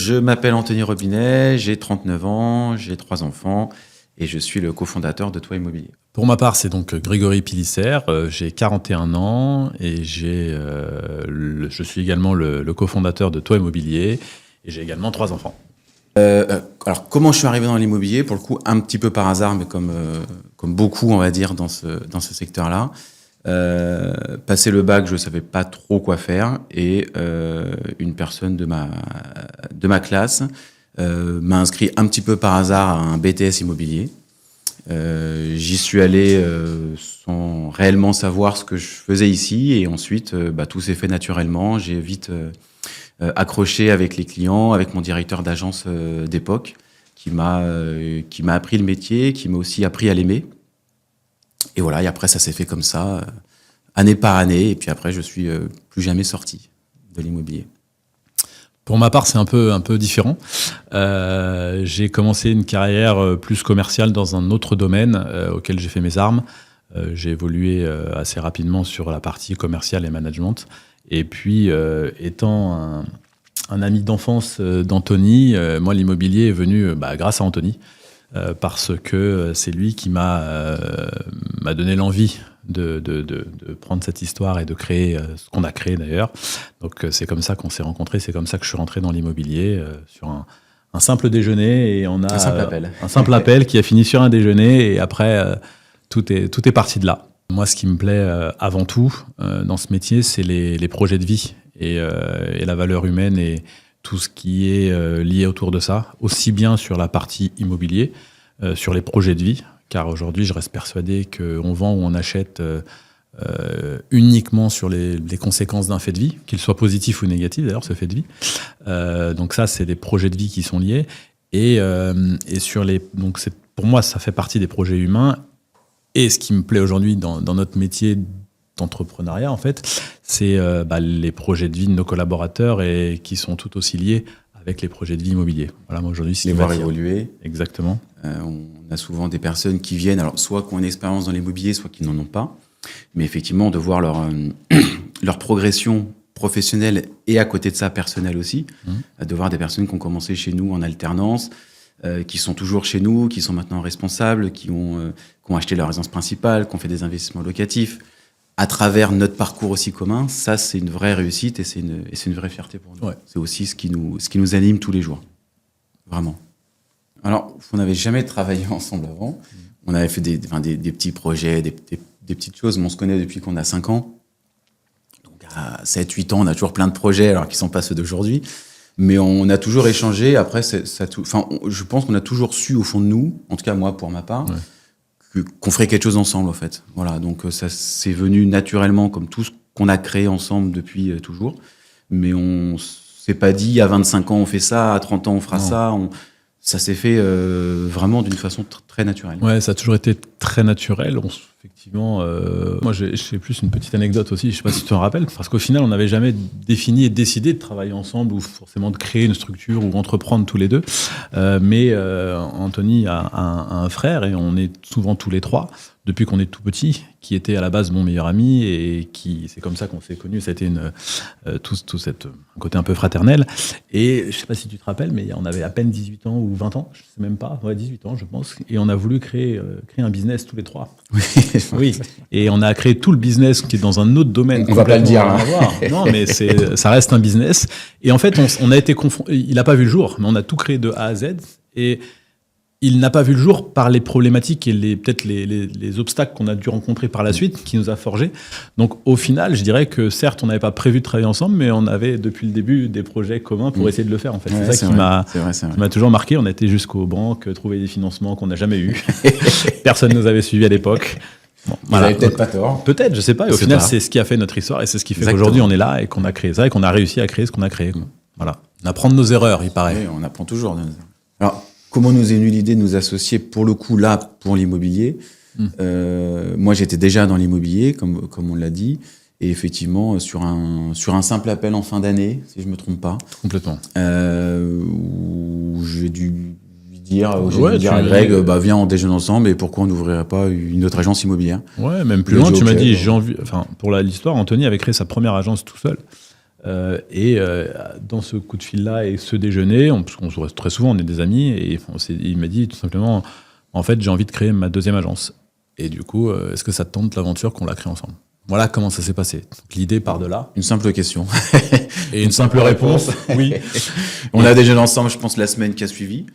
Je m'appelle Anthony Robinet, j'ai 39 ans, j'ai 3 enfants et je suis le cofondateur de Toi Immobilier. Pour ma part, c'est donc Grégory Pilissert, j'ai 41 ans et je suis également le cofondateur de Toi Immobilier et j'ai également 3 enfants. Alors, comment je suis arrivé dans l'immobilier? Pour le coup, un petit peu par hasard, mais comme beaucoup, on va dire, dans ce secteur-là. Passé le bac, je savais pas trop quoi faire et une personne de ma classe m'a inscrit un petit peu par hasard à un BTS immobilier. J'y suis allé sans réellement savoir ce que je faisais ici et ensuite tout s'est fait naturellement. J'ai vite accroché avec les clients, avec mon directeur d'agence d'époque qui m'a appris le métier, qui m'a aussi appris à l'aimer. Et voilà, et après ça s'est fait comme ça, année par année, et puis après je suis plus jamais sorti de l'immobilier. Pour ma part, c'est un peu différent. J'ai commencé une carrière plus commerciale dans un autre domaine auquel j'ai fait mes armes. J'ai évolué assez rapidement sur la partie commerciale et management. Et puis, étant un ami d'enfance d'Anthony, moi, l'immobilier est venu grâce à Anthony. Parce que c'est lui qui m'a donné l'envie de prendre cette histoire et de créer ce qu'on a créé d'ailleurs. Donc c'est comme ça qu'on s'est rencontrés, c'est comme ça que je suis rentré dans l'immobilier sur un simple déjeuner et on a un simple appel qui a fini sur un déjeuner et après tout est parti de là. Moi, ce qui me plaît avant tout dans ce métier, c'est les projets de vie et la valeur humaine et tout ce qui est lié autour de ça, aussi bien sur la partie immobilier, sur les projets de vie, car aujourd'hui, je reste persuadé qu'on vend ou on achète uniquement sur les conséquences d'un fait de vie, qu'il soit positif ou négatif d'ailleurs, ce fait de vie. Donc ça, c'est des projets de vie qui sont liés. Et donc pour moi, ça fait partie des projets humains. Et ce qui me plaît aujourd'hui dans notre métier d'entrepreneuriat, en fait, c'est les projets de vie de nos collaborateurs et qui sont tout aussi liés avec les projets de vie immobiliers. Voilà, moi aujourd'hui, c'est les voir évoluer. Exactement. On a souvent des personnes qui viennent, alors soit qui ont une expérience dans l'immobilier, soit qui n'en ont pas. Mais effectivement, de voir leur progression professionnelle et à côté de ça personnelle aussi, de voir des personnes qui ont commencé chez nous en alternance, qui sont toujours chez nous, qui sont maintenant responsables, qui ont acheté leur résidence principale, qui ont fait des investissements locatifs, à travers notre parcours aussi commun, ça c'est une vraie réussite et c'est une vraie fierté pour nous. Ouais. C'est aussi ce qui nous anime tous les jours. Vraiment. Alors, on n'avait jamais travaillé ensemble avant. On avait fait des petits projets, des petites choses, mais on se connaît depuis qu'on a 5 ans. Donc à 7-8 ans, on a toujours plein de projets, alors qu'ils ne sont pas ceux d'aujourd'hui. Mais on a toujours échangé. Après, je pense qu'on a toujours su au fond de nous, en tout cas moi pour ma part, qu'on ferait quelque chose ensemble en fait. Voilà, donc ça c'est venu naturellement comme tout ce qu'on a créé ensemble depuis toujours. Mais on s'est pas dit à 25 ans on fait ça, à 30 ans on fera ça. Ça s'est fait vraiment d'une façon très naturelle. Ouais, ça a toujours été très naturel. Effectivement, moi j'ai plus une petite anecdote aussi, je sais pas si tu t'en rappelles, parce qu'au final on n'avait jamais défini et décidé de travailler ensemble ou forcément de créer une structure ou entreprendre tous les deux. Mais Anthony a un frère et on est souvent tous les 3 depuis qu'on est tout petit, qui était à la base mon meilleur ami et c'est comme ça qu'on s'est connus. C'était tout cette côté un peu fraternel. Et je sais pas si tu te rappelles, mais on avait à peine 18 ans ou 20 ans, je sais même pas, 18 ans je pense, et on a voulu créer un business tous les 3. Oui. Et on a créé tout le business qui est dans un autre domaine. On va pas le dire. Non, mais ça reste un business. Et en fait, on a été confrontés. Il n'a pas vu le jour, mais on a tout créé de A à Z. Et il n'a pas vu le jour par les problématiques et peut-être les obstacles qu'on a dû rencontrer par la suite, qui nous a forgés. Donc, au final, je dirais que certes, on n'avait pas prévu de travailler ensemble, mais on avait depuis le début des projets communs pour essayer de le faire. En fait, c'est ça qui m'a toujours marqué. On a été jusqu'aux banques, trouver des financements qu'on n'a jamais eu. Personne ne nous avait suivis à l'époque. Bon, voilà. Vous avez peut-être pas tort. Peut-être, je sais pas. Et au final, c'est ce qui a fait notre histoire et c'est ce qui fait qu'aujourd'hui on est là et qu'on a créé ça et qu'on a réussi à créer ce qu'on a créé. Voilà. On apprend de nos erreurs, il paraît. Oui, on apprend toujours. Alors, comment nous est venue l'idée de nous associer pour le coup là pour l'immobilier? Moi, j'étais déjà dans l'immobilier, comme on l'a dit, et effectivement sur un simple appel en fin d'année, si je me trompe pas. Complètement. Où j'ai dû dire à Greg, viens, on déjeune ensemble, et pourquoi on n'ouvrirait pas une autre agence immobilière? Ouais, même plus loin, tu m'as dit, j'ai envie. Enfin, pour l'histoire, Anthony avait créé sa première agence tout seul. Dans ce coup de fil-là et ce déjeuner, parce qu'on se voit très souvent, on est des amis, et il m'a dit tout simplement, en fait, j'ai envie de créer ma deuxième agence. Et du coup, est-ce que ça te tente l'aventure qu'on la crée ensemble? Voilà comment ça s'est passé. Donc, l'idée part de là. Une simple question. Et une simple réponse, oui. On a déjeuné ensemble, je pense, la semaine qui a suivi.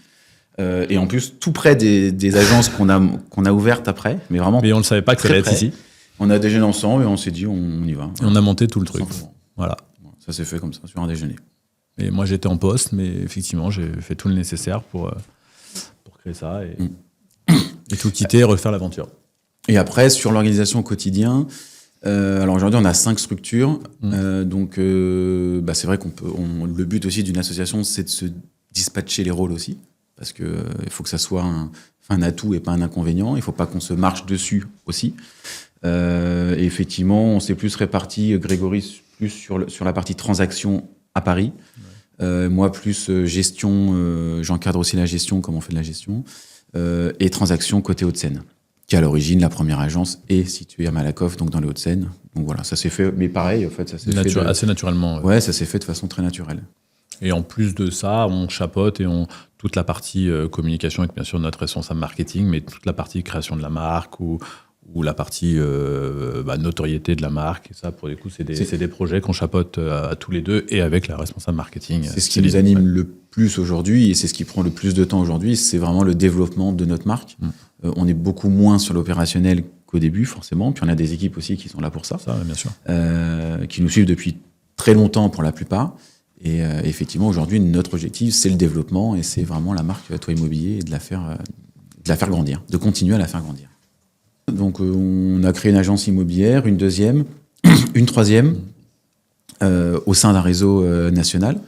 Et en plus, tout près des agences qu'on a ouvertes après. Mais vraiment. Mais on ne savait pas que ça allait être ici. On a déjeuné ensemble et on s'est dit, on y va. Et on a monté tout le truc. Voilà. Ça s'est fait comme ça, sur un déjeuner. Et moi, j'étais en poste, mais effectivement, j'ai fait tout le nécessaire pour créer ça et tout quitter et refaire l'aventure. Et après, sur l'organisation au quotidien, alors aujourd'hui, on a 5 structures. Donc, c'est vrai le but aussi d'une association, c'est de se dispatcher les rôles aussi. Parce que il faut que ça soit un atout et pas un inconvénient. Il ne faut pas qu'on se marche dessus aussi. Et effectivement, on s'est plus réparti, Grégory plus sur la partie transaction à Paris. Moi, plus gestion, j'encadre aussi la gestion, comment on fait de la gestion, et transaction côté Hauts-de-Seine, qui à l'origine, la première agence est située à Malakoff, donc dans les Hauts-de-Seine. Donc voilà, ça s'est fait, mais pareil, en fait, ça s'est fait assez naturellement. Ouais, ça s'est fait de façon très naturelle. Et en plus de ça, on chapeaute et toute la partie communication avec bien sûr notre responsable marketing, mais toute la partie création de la marque ou la partie notoriété de la marque. Et ça, pour les coups, c'est des projets qu'on chapeaute à tous les deux et avec la responsable marketing. C'est ce qui nous anime le plus aujourd'hui et c'est ce qui prend le plus de temps aujourd'hui. C'est vraiment le développement de notre marque. On est beaucoup moins sur l'opérationnel qu'au début, forcément. Puis on a des équipes aussi qui sont là pour ça. Ça, bien sûr. Qui nous suivent depuis très longtemps pour la plupart. Et effectivement, aujourd'hui, notre objectif, c'est le développement et c'est vraiment la marque Toi Immobilier et de la faire grandir, de continuer à la faire grandir. Donc, on a créé une agence immobilière, une deuxième, une troisième, au sein d'un réseau national.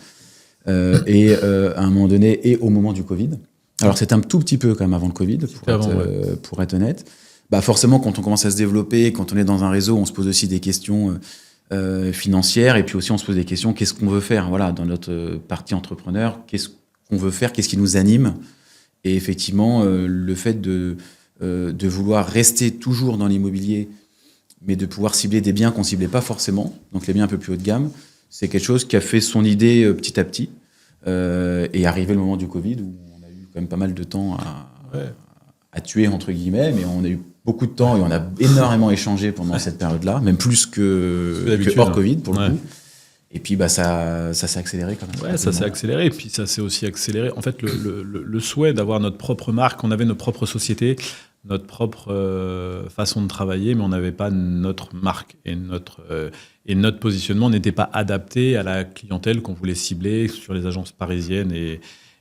Et à un moment donné, et au moment du Covid. Alors, c'était un tout petit peu quand même avant le Covid, pour être honnête. Forcément, quand on commence à se développer, quand on est dans un réseau, on se pose aussi des questions financières. Et puis aussi, on se pose des questions, qu'est-ce qu'on veut faire? Voilà, dans notre partie entrepreneur, qu'est-ce qu'on veut faire? Qu'est-ce qui nous anime? Et effectivement, le fait de vouloir rester toujours dans l'immobilier, mais de pouvoir cibler des biens qu'on ciblait pas forcément, donc les biens un peu plus haut de gamme, c'est quelque chose qui a fait son idée petit à petit. Et arrivé le moment du Covid, où on a eu quand même pas mal de temps à tuer, entre guillemets, mais on a eu beaucoup de temps et on a énormément échangé pendant cette période-là, même plus que hors Covid, pour le coup. Et puis ça s'est accéléré quand même. Ouais, ça s'est accéléré. Et puis ça s'est aussi accéléré. En fait, le souhait d'avoir notre propre marque, on avait notre propre société, notre propre façon de travailler, mais on n'avait pas notre marque. Et notre positionnement n'était pas adapté à la clientèle qu'on voulait cibler sur les agences parisiennes et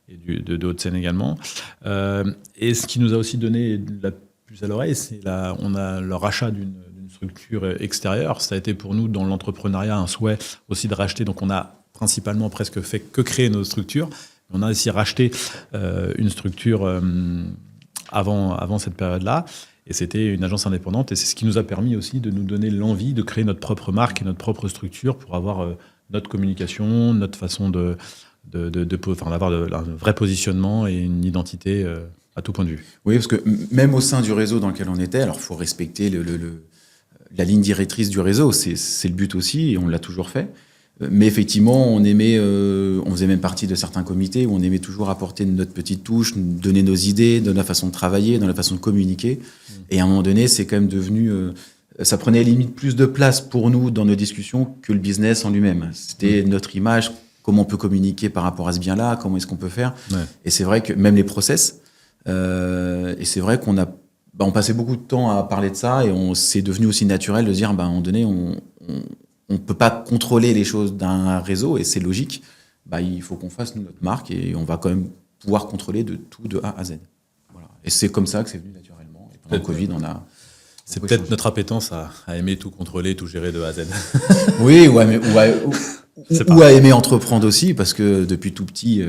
de Hauts-de-Seine également. Et ce qui nous a aussi donné la puce à l'oreille, c'est on a le rachat d'une structure extérieure. Ça a été pour nous, dans l'entrepreneuriat, un souhait aussi de racheter. Donc, on a principalement presque fait que créer nos structures. On a aussi racheté une structure avant cette période-là. Et c'était une agence indépendante. Et c'est ce qui nous a permis aussi de nous donner l'envie de créer notre propre marque et notre propre structure pour avoir notre communication, notre façon d'avoir un vrai positionnement et une identité à tout point de vue. Oui, parce que même au sein du réseau dans lequel on était, alors il faut respecter la ligne directrice du réseau, c'est le but aussi, et on l'a toujours fait. Mais effectivement, on faisait même partie de certains comités où on aimait toujours apporter notre petite touche, donner nos idées, donner la façon de travailler, dans la façon de communiquer. Et à un moment donné, c'est quand même devenu... ça prenait limite plus de place pour nous dans nos discussions que le business en lui-même. C'était notre image, comment on peut communiquer par rapport à ce bien-là, comment est-ce qu'on peut faire. Ouais. Et c'est vrai que même les process... et c'est vrai qu'on on passait beaucoup de temps à parler de ça et c'est devenu aussi naturel de dire, à un moment donné, on peut pas contrôler les choses d'un réseau et c'est logique. Il faut qu'on fasse notre marque et on va quand même pouvoir contrôler de tout de A à Z. Voilà. Et c'est comme ça que c'est venu naturellement. Et pendant le Covid, c'est peut-être notre appétence à aimer tout contrôler, tout gérer de A à Z. Oui, ou à aimer entreprendre aussi, parce que depuis tout petit,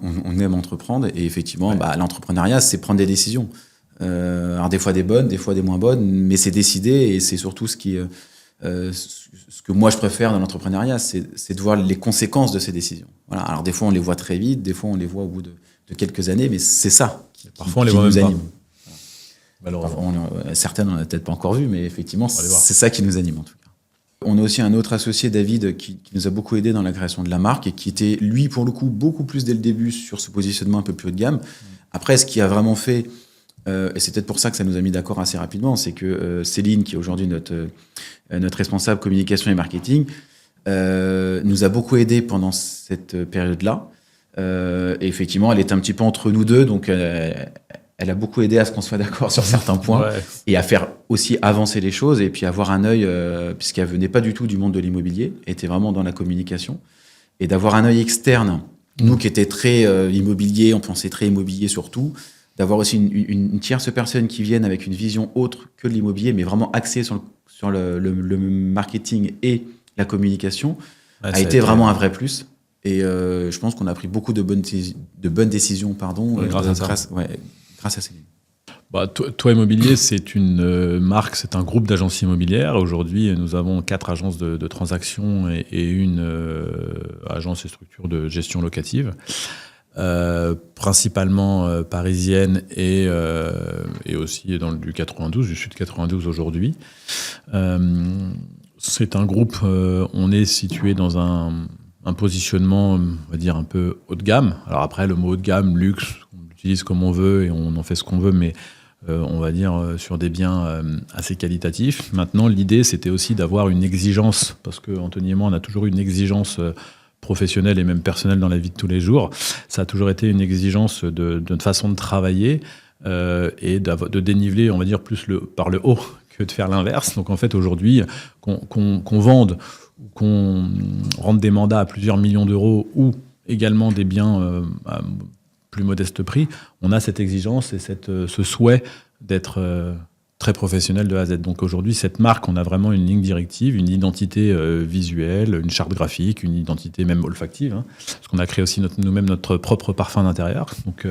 on aime entreprendre. Et effectivement, l'entrepreneuriat, c'est prendre des décisions. Alors des fois des bonnes, des fois des moins bonnes, mais c'est décider et c'est surtout ce que moi je préfère dans l'entrepreneuriat, c'est de voir les conséquences de ces décisions. Voilà. Alors des fois on les voit très vite, des fois on les voit au bout de quelques années, mais c'est ça parfois on les voit nous même anime. Malheureusement. Certaines on n'a peut-être pas encore vu, mais effectivement c'est ça qui nous anime en tout cas. On a aussi un autre associé, David, qui nous a beaucoup aidé dans la création de la marque et qui était, lui, pour le coup, beaucoup plus dès le début sur ce positionnement un peu plus haut de gamme. Après, ce qui a vraiment fait, et c'est peut-être pour ça que ça nous a mis d'accord assez rapidement, c'est que Céline, qui est aujourd'hui notre responsable communication et marketing, nous a beaucoup aidé pendant cette période-là. Et effectivement, elle est un petit peu entre nous deux, donc elle a beaucoup aidé à ce qu'on soit d'accord sur certains points et à faire aussi avancer les choses et puis avoir un œil, puisqu'elle venait pas du tout du monde de l'immobilier, était vraiment dans la communication, et d'avoir un œil externe, nous qui étions très immobilier, on pensait très immobilier surtout, d'avoir aussi une tierce personne qui vienne avec une vision autre que de l'immobilier, mais vraiment axée sur le marketing et la communication, a été vraiment un vrai plus. Et je pense qu'on a pris beaucoup de bonnes décisions, grâce à Céline. Toi Immobilier, c'est une marque, c'est un groupe d'agences immobilières. Aujourd'hui, nous avons 4 agences de transactions et une agence et structure de gestion locative, principalement parisienne et aussi dans du 92, du sud 92 aujourd'hui. C'est un groupe, on est situé dans un positionnement, on va dire, un peu haut de gamme. Alors après, le mot haut de gamme, luxe, on l'utilise comme on veut et on en fait ce qu'on veut, mais on va dire sur des biens assez qualitatifs. Maintenant, l'idée, c'était aussi d'avoir une exigence, parce que Anthony et moi, on a toujours eu une exigence professionnelle et même personnelle dans la vie de tous les jours. Ça a toujours été une exigence de notre façon de travailler et de déniveler, on va dire, plus par le haut que de faire l'inverse. Donc en fait, aujourd'hui, qu'on vende, qu'on rende des mandats à plusieurs millions d'euros ou également des biens à plus modeste prix, on a cette exigence et ce souhait d'être très professionnel de A à Z. Donc aujourd'hui, cette marque, on a vraiment une ligne directive, une identité visuelle, une charte graphique, une identité même olfactive, parce qu'on a créé aussi nous-mêmes notre propre parfum d'intérieur, donc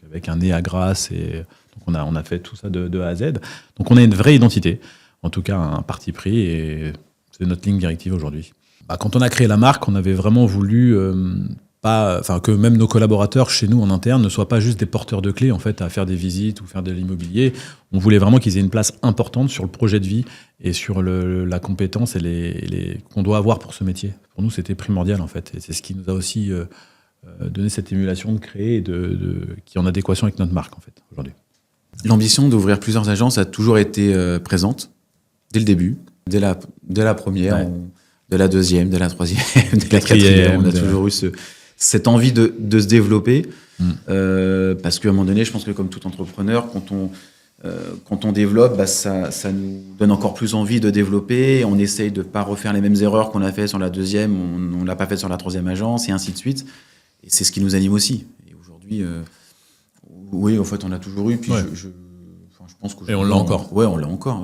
avec un nez à grasse, et donc on a fait tout ça de A à Z. Donc on a une vraie identité, en tout cas un parti pris, et c'est notre ligne directive aujourd'hui. Quand on a créé la marque, on avait vraiment voulu que même nos collaborateurs chez nous en interne ne soient pas juste des porteurs de clés en fait à faire des visites ou faire de l'immobilier. On voulait vraiment qu'ils aient une place importante sur le projet de vie et sur la compétence et qu'on doit avoir pour ce métier. Pour nous, c'était primordial en fait, et c'est ce qui nous a aussi donné cette émulation de créer et qui est en adéquation avec notre marque en fait aujourd'hui. L'ambition d'ouvrir plusieurs agences a toujours été présente dès le début, dès la première, de la deuxième, de la troisième, de la quatrième. On a toujours eu cette envie de se développer, parce qu'à un moment donné, je pense que comme tout entrepreneur, quand on développe, ça nous donne encore plus envie de développer. On essaye de ne pas refaire les mêmes erreurs qu'on a fait sur la deuxième, on ne l'a pas fait sur la troisième agence, et ainsi de suite. Et c'est ce qui nous anime aussi. Et aujourd'hui, oui, en fait, on l'a toujours eu. Puis je pense que et on l'a encore. Ouais, on l'a encore.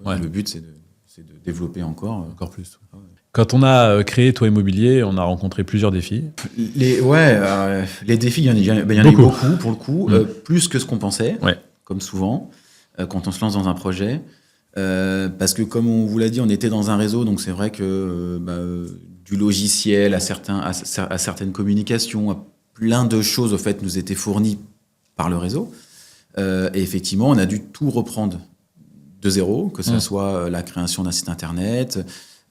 Ouais. Le but, c'est de développer encore plus. Quand on a créé Toi Immobilier, on a rencontré plusieurs défis. Les défis, il y en a eu beaucoup, pour le coup, plus que ce qu'on pensait, comme souvent, quand on se lance dans un projet. Parce que, comme on vous l'a dit, on était dans un réseau, donc c'est vrai que du logiciel à certaines communications, à plein de choses, au fait, nous étaient fournies par le réseau. Et effectivement, on a dû tout reprendre de zéro, que ce soit la création d'un site internet,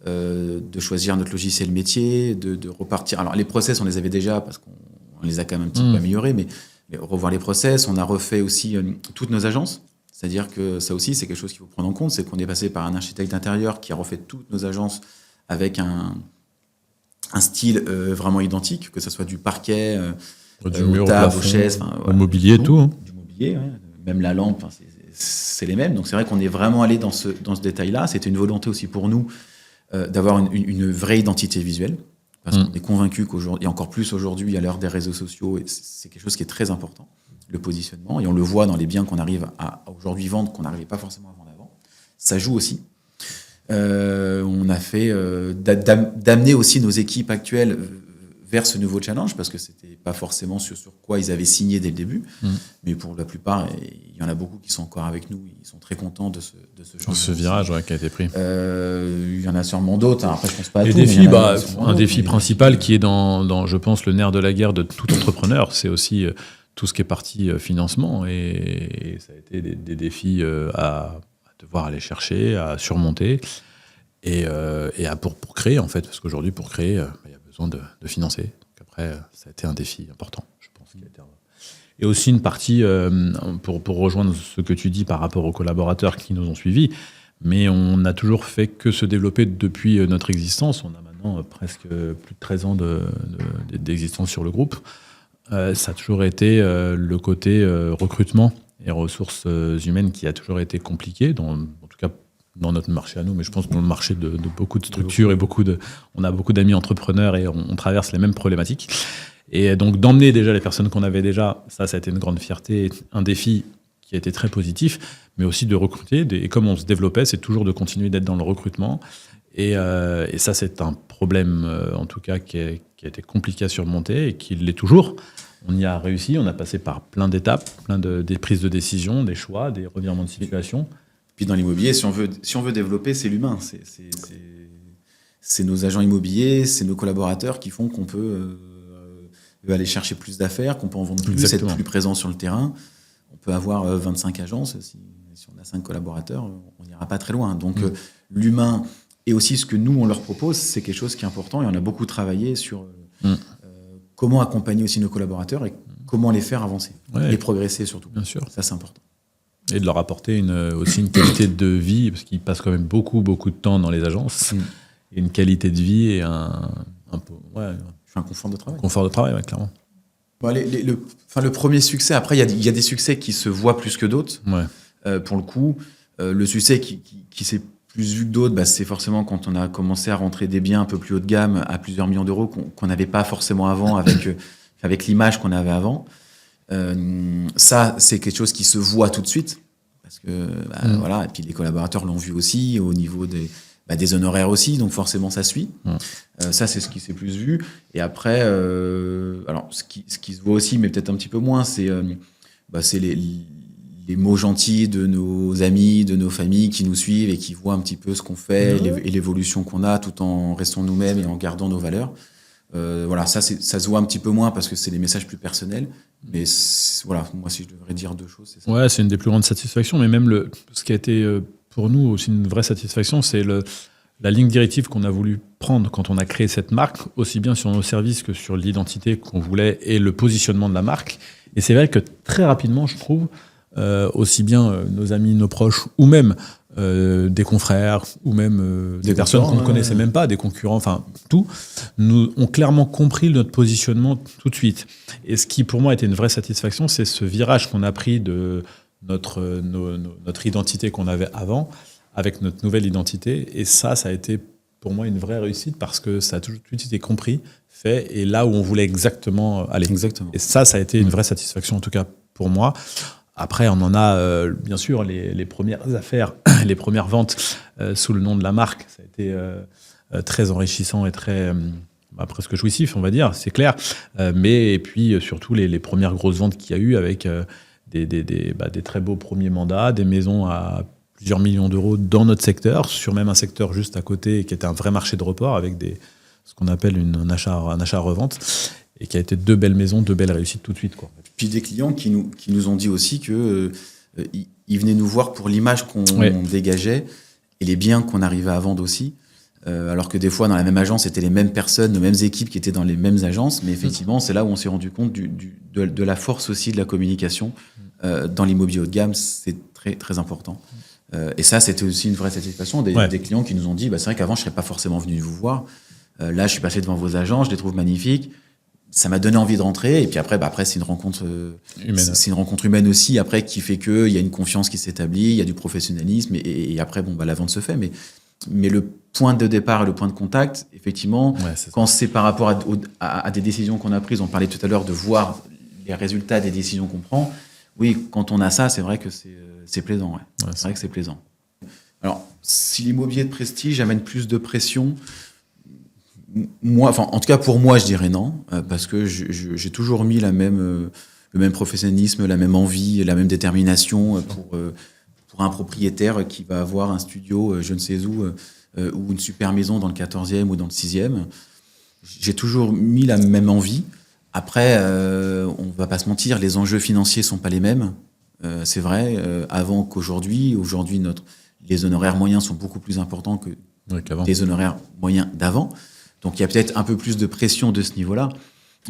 de choisir notre logiciel métier, de repartir. Alors les process, on les avait déjà parce qu'on les a quand même un petit peu améliorés, mais revoir les process. On a refait aussi toutes nos agences. C'est-à-dire que ça aussi, c'est quelque chose qu'il faut prendre en compte, c'est qu'on est passé par un architecte d'intérieur qui a refait toutes nos agences avec un style vraiment identique, que ce soit du parquet, du mur, table, aux chaises, au mobilier, tout. Du mobilier, même la lampe, c'est les mêmes. Donc c'est vrai qu'on est vraiment allé dans ce détail-là. C'était une volonté aussi pour nous d'avoir une vraie identité visuelle, parce qu'on est convaincu qu'aujourd'hui, et encore plus aujourd'hui à l'heure des réseaux sociaux, c'est quelque chose qui est très important, le positionnement, et on le voit dans les biens qu'on arrive à aujourd'hui vendre, qu'on n'arrivait pas forcément à vendre avant. Ça joue aussi. On a fait d'amener aussi nos équipes actuelles vers ce nouveau challenge, parce que c'était pas forcément sur quoi ils avaient signé dès le début, mais pour la plupart, il y en a beaucoup qui sont encore avec nous, ils sont très contents de ce changement. Ce virage qui a été pris. Il y en a sûrement d'autres, après je pense pas à tout. Défis, un défi principal qui est dans, je pense, le nerf de la guerre de tout entrepreneur, c'est aussi tout ce qui est partie financement, et ça a été des défis à devoir aller chercher, à surmonter. et pour créer, en fait, parce qu'aujourd'hui, pour créer, il y a besoin de financer. Donc après, ça a été un défi important, je pense. Et aussi une partie, pour rejoindre ce que tu dis par rapport aux collaborateurs qui nous ont suivis, mais on n'a toujours fait que se développer depuis notre existence. On a maintenant presque plus de 13 ans d'existence sur le groupe. Ça a toujours été le côté recrutement et ressources humaines qui a toujours été compliqué, en tout cas dans notre marché à nous, mais je pense que dans le marché de beaucoup de structures et on a beaucoup d'amis entrepreneurs et on traverse les mêmes problématiques. Et donc d'emmener déjà les personnes qu'on avait déjà, ça a été une grande fierté, un défi qui a été très positif, mais aussi de recruter. Et comme on se développait, c'est toujours de continuer d'être dans le recrutement. Et ça, c'est un problème, en tout cas, qui a été compliqué à surmonter et qui l'est toujours. On y a réussi, on a passé par plein d'étapes, des prises de décision, des choix, des revirements de situation. Puis dans l'immobilier, si on veut développer, c'est l'humain. C'est nos agents immobiliers, c'est nos collaborateurs qui font qu'on peut aller chercher plus d'affaires, qu'on peut en vendre plus, Exactement. être plus présent sur le terrain. On peut avoir 25 agences. Si on a 5 collaborateurs, on n'ira pas très loin. Donc l'humain et aussi ce que nous, on leur propose, c'est quelque chose qui est important. Et on a beaucoup travaillé sur comment accompagner aussi nos collaborateurs et comment les faire avancer. Et progresser surtout. Bien sûr. Ça, c'est important. Et de leur apporter aussi une qualité de vie, parce qu'ils passent quand même beaucoup de temps dans les agences. Et une qualité de vie et un confort de travail. Confort de travail, clairement. Bon, le premier succès, après, il y a des succès qui se voient plus que d'autres. Ouais. Pour le coup, le succès qui s'est plus vu que d'autres, c'est forcément quand on a commencé à rentrer des biens un peu plus haut de gamme à plusieurs millions d'euros qu'on n'avait pas forcément avant avec l'image qu'on avait avant. Ça, c'est quelque chose qui se voit tout de suite. Parce que, voilà, et puis les collaborateurs l'ont vu aussi au niveau des honoraires aussi, donc forcément ça suit. Ça, c'est ce qui s'est plus vu. Et après, alors ce qui se voit aussi, mais peut-être un petit peu moins, c'est les mots gentils de nos amis, de nos familles qui nous suivent et qui voient un petit peu ce qu'on fait et l'évolution qu'on a tout en restant nous-mêmes et en gardant nos valeurs. Voilà, ça se voit un petit peu moins parce que c'est des messages plus personnels. Mais voilà, moi, si je devrais dire deux choses, c'est ça. Ouais, c'est une des plus grandes satisfactions. Mais même ce qui a été pour nous aussi une vraie satisfaction, c'est la ligne directive qu'on a voulu prendre quand on a créé cette marque, aussi bien sur nos services que sur l'identité qu'on voulait et le positionnement de la marque. Et c'est vrai que très rapidement, je trouve, aussi bien nos amis, nos proches, ou même des confrères, ou même des personnes qu'on ne connaissait même pas, des concurrents, enfin tout, nous ont clairement compris notre positionnement tout de suite. Et ce qui pour moi était une vraie satisfaction, c'est ce virage qu'on a pris de notre identité qu'on avait avant, avec notre nouvelle identité. Et ça a été pour moi une vraie réussite parce que ça a tout de suite été compris, fait, et là où on voulait exactement aller. Exactement. Et ça a été une vraie satisfaction, en tout cas pour moi. Après, on en a, bien sûr, les premières affaires, les premières ventes sous le nom de la marque. Ça a été très enrichissant et très presque jouissif, on va dire, c'est clair. Mais et puis, surtout, les premières grosses ventes qu'il y a eu avec des très beaux premiers mandats, des maisons à plusieurs millions d'euros dans notre secteur, sur même un secteur juste à côté qui était un vrai marché de report avec ce qu'on appelle un achat-revente, et qui a été 2 belles maisons, 2 belles réussites tout de suite, quoi. Puis des clients qui nous ont dit aussi que ils venaient nous voir pour l'image qu'on dégageait et les biens qu'on arrivait à vendre aussi. Alors que des fois, dans la même agence, c'était les mêmes personnes, les mêmes équipes qui étaient dans les mêmes agences. Mais effectivement, c'est là où on s'est rendu compte de la force aussi de la communication dans l'immobilier haut de gamme. C'est très, très important. Et ça, c'était aussi une vraie satisfaction des clients qui nous ont dit c'est vrai qu'avant, je ne serais pas forcément venu vous voir. Là, je suis passé devant vos agences, je les trouve magnifiques. Ça m'a donné envie de rentrer. Et puis après, c'est une rencontre humaine. C'est une rencontre humaine aussi, après, qui fait qu'il y a une confiance qui s'établit, il y a du professionnalisme. Et après, la vente se fait. Mais le point de départ et le point de contact, effectivement, quand c'est par rapport à des décisions qu'on a prises, on parlait tout à l'heure de voir les résultats des décisions qu'on prend. Oui, quand on a ça, c'est vrai que c'est plaisant. Ouais. C'est vrai que c'est plaisant. Alors, si l'immobilier de prestige amène plus de pression, moi, en tout cas pour moi, je dirais non, parce que j'ai toujours mis le même professionnalisme, la même envie, la même détermination pour un propriétaire qui va avoir un studio, je ne sais où, ou une super maison dans le 14e ou dans le 6e. J'ai toujours mis la même envie. Après, on va pas se mentir, les enjeux financiers sont pas les mêmes. C'est vrai, avant qu'aujourd'hui. Aujourd'hui, les honoraires moyens sont beaucoup plus importants des honoraires moyens d'avant. Donc il y a peut-être un peu plus de pression de ce niveau-là,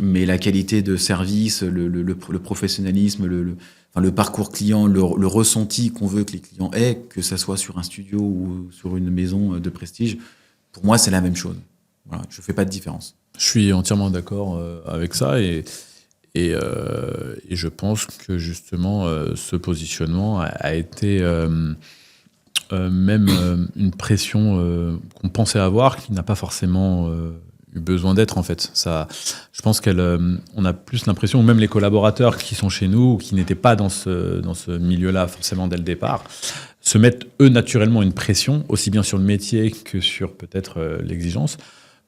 mais la qualité de service, le professionnalisme, le parcours client, le ressenti qu'on veut que les clients aient, que ça soit sur un studio ou sur une maison de prestige, pour moi c'est la même chose. Voilà, je fais pas de différence. Je suis entièrement d'accord avec ça et je pense que justement ce positionnement a été même une pression qu'on pensait avoir, qui n'a pas forcément eu besoin d'être en fait. Ça, je pense on a plus l'impression, ou même les collaborateurs qui sont chez nous, ou qui n'étaient pas dans ce milieu-là forcément dès le départ, se mettent eux naturellement une pression, aussi bien sur le métier que sur peut-être l'exigence.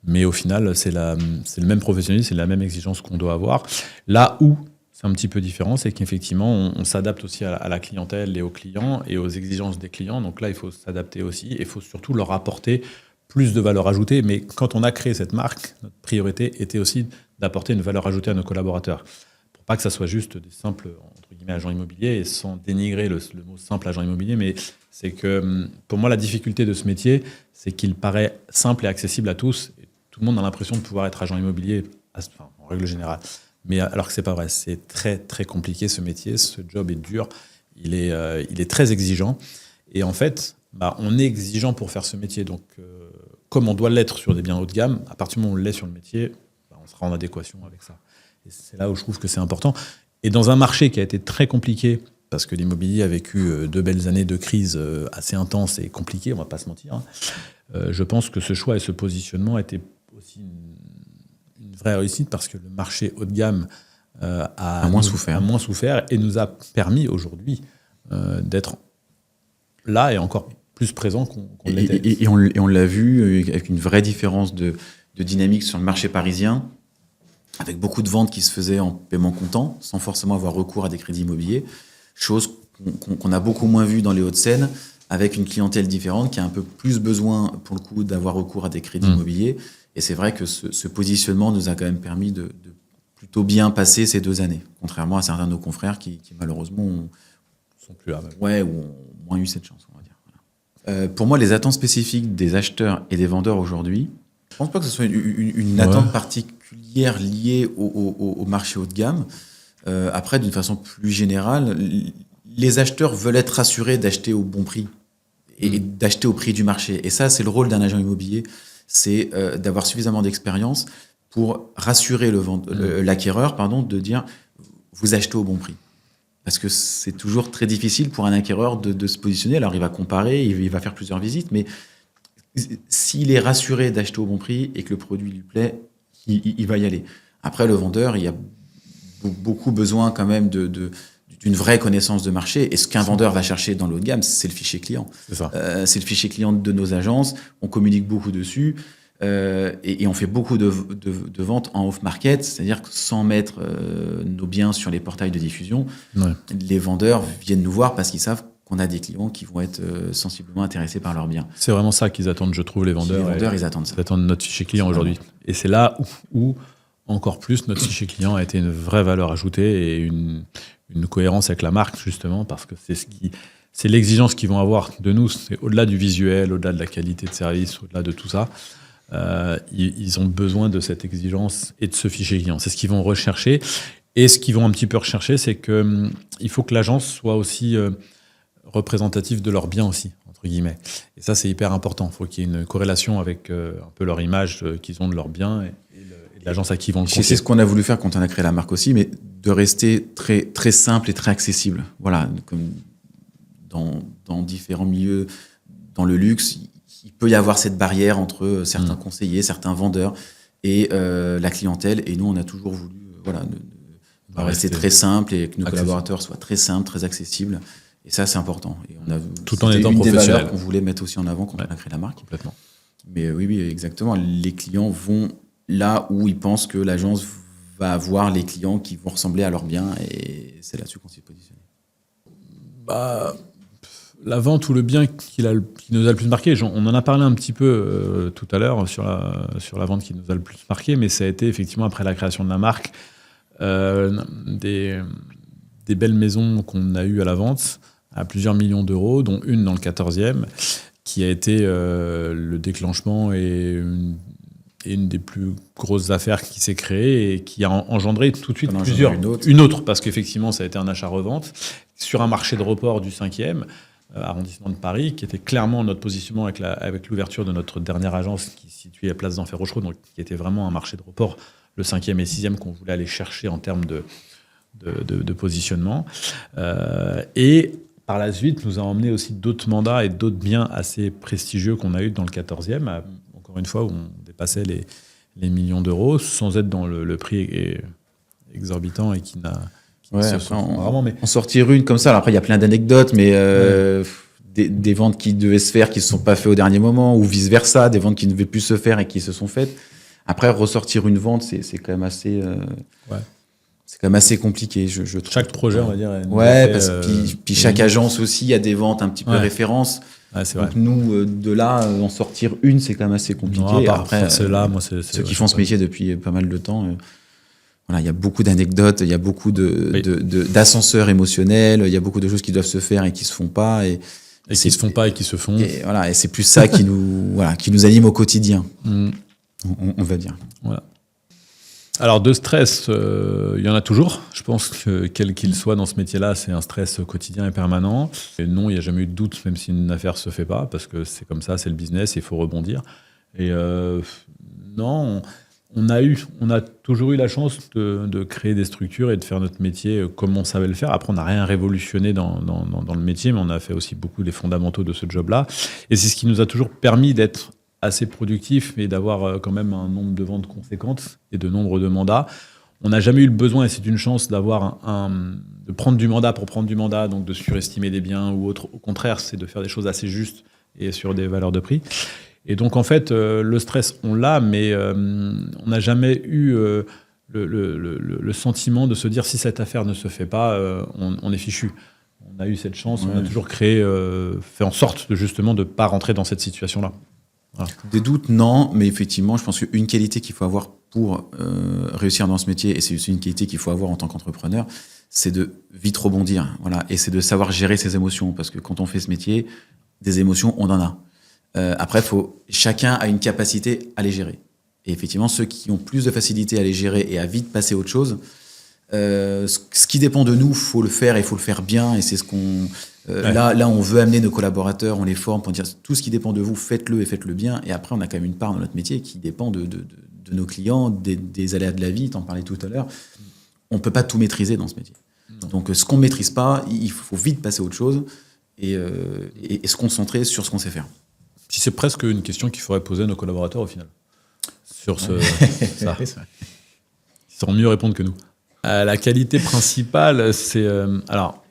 Mais au final, c'est le même professionnalisme, c'est la même exigence qu'on doit avoir. Là où c'est un petit peu différent, c'est qu'effectivement, on s'adapte aussi à la clientèle et aux clients et aux exigences des clients. Donc là, il faut s'adapter aussi et il faut surtout leur apporter plus de valeur ajoutée. Mais quand on a créé cette marque, notre priorité était aussi d'apporter une valeur ajoutée à nos collaborateurs. Pour pas que ça soit juste des simples, entre guillemets, agents immobiliers, et sans dénigrer le mot simple agent immobilier, mais c'est que pour moi, la difficulté de ce métier, c'est qu'il paraît simple et accessible à tous. Et tout le monde a l'impression de pouvoir être agent immobilier, en règle générale. Mais alors que c'est pas vrai, c'est très très compliqué ce métier, ce job est dur, il est très exigeant. Et en fait, on est exigeant pour faire ce métier. Donc, comme on doit l'être sur des biens haut de gamme, à partir du moment où on l'est sur le métier, on sera en adéquation avec ça. Et c'est là où je trouve que c'est important. Et dans un marché qui a été très compliqué, parce que l'immobilier a vécu 2 belles années de crise assez intenses et compliquées, on va pas se mentir, je pense que ce choix et ce positionnement étaient aussi une vraie réussite parce que le marché haut de gamme a moins souffert et nous a permis aujourd'hui d'être là et encore plus présent qu'on l'était. Et on l'a vu avec une vraie différence de dynamique sur le marché parisien, avec beaucoup de ventes qui se faisaient en paiement comptant, sans forcément avoir recours à des crédits immobiliers, chose qu'on a beaucoup moins vu dans les Hauts-de-Seine, avec une clientèle différente qui a un peu plus besoin, pour le coup, d'avoir recours à des crédits immobiliers. Et c'est vrai que ce positionnement nous a quand même permis de plutôt bien passer ces 2 années, contrairement à certains de nos confrères qui malheureusement sont plus là. Ou ont moins eu cette chance, on va dire. Voilà. Pour moi, les attentes spécifiques des acheteurs et des vendeurs aujourd'hui, je pense pas que ce soit une attente particulière liée au marché haut de gamme. Après, d'une façon plus générale, les acheteurs veulent être rassurés d'acheter au bon prix et d'acheter au prix du marché. Et ça, c'est le rôle d'un agent immobilier, c'est d'avoir suffisamment d'expérience pour rassurer l'acquéreur, de dire vous achetez au bon prix. Parce que c'est toujours très difficile pour un acquéreur de se positionner. Alors, il va comparer, il va faire plusieurs visites, mais s'il est rassuré d'acheter au bon prix et que le produit lui plaît, il va y aller. Après, le vendeur, il y a beaucoup besoin quand même d'une vraie connaissance de marché. Et ce qu'un vendeur va chercher dans le haut de gamme, c'est le fichier client. C'est ça. C'est le fichier client de nos agences. On communique beaucoup dessus. Et on fait beaucoup de ventes en off-market, c'est-à-dire que sans mettre nos biens sur les portails de diffusion, les vendeurs viennent nous voir parce qu'ils savent qu'on a des clients qui vont être sensiblement intéressés par leurs biens. C'est vraiment ça qu'ils attendent, je trouve, les vendeurs. Ils attendent ça. Ils attendent notre fichier client aujourd'hui. Et c'est là où, encore plus, notre fichier client a été une vraie valeur ajoutée et une cohérence avec la marque, justement, parce que c'est l'exigence qu'ils vont avoir de nous. C'est au-delà du visuel, au-delà de la qualité de service, au-delà de tout ça. Ils ont besoin de cette exigence et de ce fichier client. C'est ce qu'ils vont rechercher. Et ce qu'ils vont un petit peu rechercher, c'est qu'il faut que l'agence soit aussi représentative de leurs biens aussi, entre guillemets. Et ça, c'est hyper important. Il faut qu'il y ait une corrélation avec un peu leur image qu'ils ont de leurs biens et de l'agence à qui ils vont le confier. C'est ce qu'on a voulu faire quand on a créé la marque aussi, mais de rester très, très simple et très accessible. Voilà, comme dans différents milieux, dans le luxe, il peut y avoir cette barrière entre certains conseillers, certains vendeurs et la clientèle. Et nous, on a toujours voulu rester très simple et que nos collaborateurs soient très simples, très accessibles. Et ça, c'est important. Et tout en étant professionnel. Des valeurs qu'on voulait mettre aussi en avant quand on a créé la marque. Complètement. Mais oui, exactement. Les clients vont là où ils pensent que l'agence va avoir les clients qui vont ressembler à leurs biens. Et c'est là-dessus qu'on s'est positionné. La vente ou le bien qui nous a le plus marqué, on en a parlé un petit peu tout à l'heure sur la vente qui nous a le plus marqué, mais ça a été effectivement après la création de la marque, des belles maisons qu'on a eues à la vente à plusieurs millions d'euros, dont une dans le 14e, qui a été le déclenchement et une des plus grosses affaires qui s'est créée et qui a engendré tout de suite une autre, parce qu'effectivement, ça a été un achat-revente sur un marché de report du 5e arrondissement de Paris, qui était clairement notre positionnement avec l'ouverture de notre dernière agence qui est située à Place d'Enfer Rochereau, donc qui était vraiment un marché de report, le 5e et 6e qu'on voulait aller chercher en termes de positionnement. Et par la suite, nous a emmené aussi d'autres mandats et d'autres biens assez prestigieux qu'on a eu dans le 14e, encore une fois, où on dépassait les millions d'euros, sans être dans le prix exorbitant et qui n'a... Ouais, après, en sortir une comme ça. Alors après, il y a plein d'anecdotes, mais des ventes qui devaient se faire, qui ne se sont pas faites au dernier moment, ou vice-versa, des ventes qui ne devaient plus se faire et qui se sont faites. Après, ressortir une vente, c'est quand même assez... C'est quand même assez compliqué. Je trouve. Chaque projet, on va dire. Parce que puis chaque agence aussi, il y a des ventes un petit peu références. Ouais, c'est vrai. Donc nous, de là, en sortir une, c'est quand même assez compliqué. Non, après, ceux qui font ce métier depuis pas mal de temps, voilà, il y a beaucoup d'anecdotes, il y a beaucoup d'ascenseurs émotionnels, il y a beaucoup de choses qui doivent se faire et qui se font pas. Et qui se font pas et qui se font. Et voilà, et c'est plus ça qui nous anime au quotidien, on va dire. Voilà. Alors, de stress, il y en a toujours. Je pense que quel qu'il soit dans ce métier-là, c'est un stress quotidien et permanent. Et non, il n'y a jamais eu de doute, même si une affaire ne se fait pas, parce que c'est comme ça, c'est le business, il faut rebondir. Et non, on a toujours eu la chance de créer des structures et de faire notre métier comme on savait le faire. Après, on n'a rien révolutionné dans le métier, mais on a fait aussi beaucoup les fondamentaux de ce job-là. Et c'est ce qui nous a toujours permis d'être assez productif et d'avoir quand même un nombre de ventes conséquentes et de nombre de mandats. On n'a jamais eu le besoin, et c'est une chance, de prendre du mandat pour prendre du mandat, donc de surestimer des biens ou autre. Au contraire, c'est de faire des choses assez justes et sur des valeurs de prix. Et donc, en fait, le stress, on l'a, mais on n'a jamais eu le sentiment de se dire si cette affaire ne se fait pas, on est fichu. On a eu cette chance, on a toujours fait en sorte justement de ne pas rentrer dans cette situation-là. Voilà. Des doutes, non, mais effectivement, je pense qu'une qualité qu'il faut avoir pour réussir dans ce métier, et c'est aussi une qualité qu'il faut avoir en tant qu'entrepreneur, c'est de vite rebondir, voilà, et c'est de savoir gérer ses émotions, parce que quand on fait ce métier, des émotions, on en a. Après, chacun a une capacité à les gérer. Et effectivement, ceux qui ont plus de facilité à les gérer et à vite passer à autre chose, ce qui dépend de nous, faut le faire et faut le faire bien, et c'est ce qu'on... Là, on veut amener nos collaborateurs, on les forme pour dire tout ce qui dépend de vous, faites-le et faites-le bien. Et après, on a quand même une part dans notre métier qui dépend de nos clients, des aléas de la vie, t'en parlais tout à l'heure. On peut pas tout maîtriser dans ce métier. Non. Donc, ce qu'on maîtrise pas, il faut vite passer à autre chose et se concentrer sur ce qu'on sait faire. Si c'est presque une question qu'il faudrait poser à nos collaborateurs au final. Sur ça. Ils sauront mieux répondre que nous. La qualité principale, c'est... alors,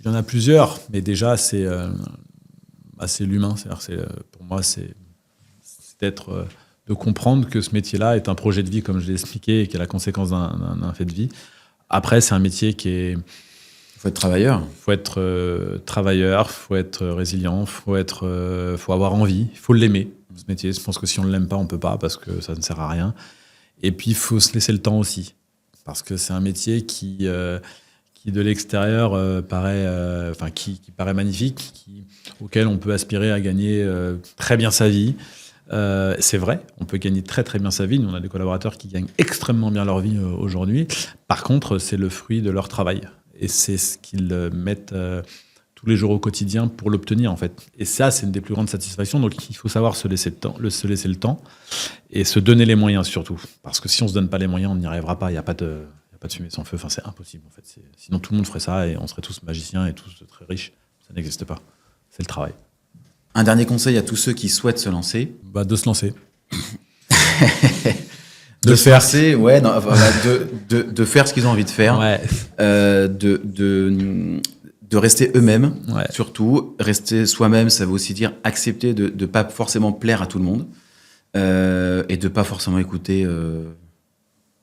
il y en a plusieurs, mais déjà, c'est l'humain. Pour moi, c'est de comprendre que ce métier-là est un projet de vie, comme je l'ai expliqué, et qui est la conséquence d'un fait de vie. Après, c'est un métier qui est... Il faut être travailleur. Il faut être travailleur, il faut être résilient, il faut avoir envie, il faut l'aimer, ce métier. Je pense que si on ne l'aime pas, on ne peut pas, parce que ça ne sert à rien. Et puis, il faut se laisser le temps aussi, parce que c'est un métier qui de l'extérieur qui paraît magnifique, auquel on peut aspirer à gagner très bien sa vie. C'est vrai, on peut gagner très très bien sa vie. Nous, on a des collaborateurs qui gagnent extrêmement bien leur vie aujourd'hui. Par contre, c'est le fruit de leur travail. Et c'est ce qu'ils mettent tous les jours au quotidien pour l'obtenir, en fait. Et ça, c'est une des plus grandes satisfactions. Donc, il faut savoir se laisser le temps et se donner les moyens, surtout. Parce que si on ne se donne pas les moyens, on n'y arrivera pas. Il n'y a pas de fumée sans feu. Enfin, c'est impossible, en fait. Sinon, tout le monde ferait ça et on serait tous magiciens et tous très riches. Ça n'existe pas. C'est le travail. Un dernier conseil à tous ceux qui souhaitent se lancer. De se lancer. de faire de faire ce qu'ils ont envie de faire, de rester eux-mêmes, surtout rester soi-même. Ça veut aussi dire accepter de pas forcément plaire à tout le monde et de pas forcément écouter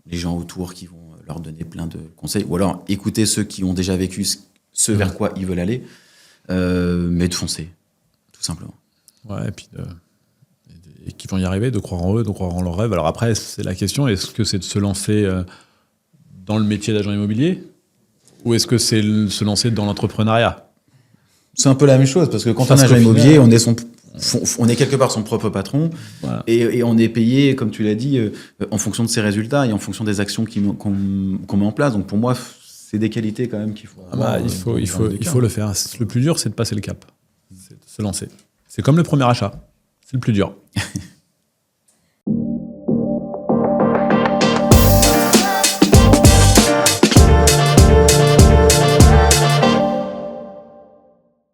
les gens autour qui vont leur donner plein de conseils, ou alors écouter ceux qui ont déjà vécu ce vers quoi ils veulent aller, mais de foncer, tout simplement. Ouais, et puis et qui vont y arriver, de croire en eux, de croire en leurs rêves. Alors après, c'est la question, est-ce que c'est de se lancer dans le métier d'agent immobilier ou est-ce que c'est se lancer dans l'entrepreneuriat ? C'est un peu la même chose, parce que quand on est agent immobilier, on est quelque part son propre patron, Voilà. et on est payé, comme tu l'as dit, en fonction de ses résultats et en fonction des actions qu'on met en place. Donc pour moi, c'est des qualités quand même qu'il faut avoir. Il faut le faire. Le plus dur, c'est de passer le cap. C'est de se lancer. C'est comme le premier achat. C'est le plus dur.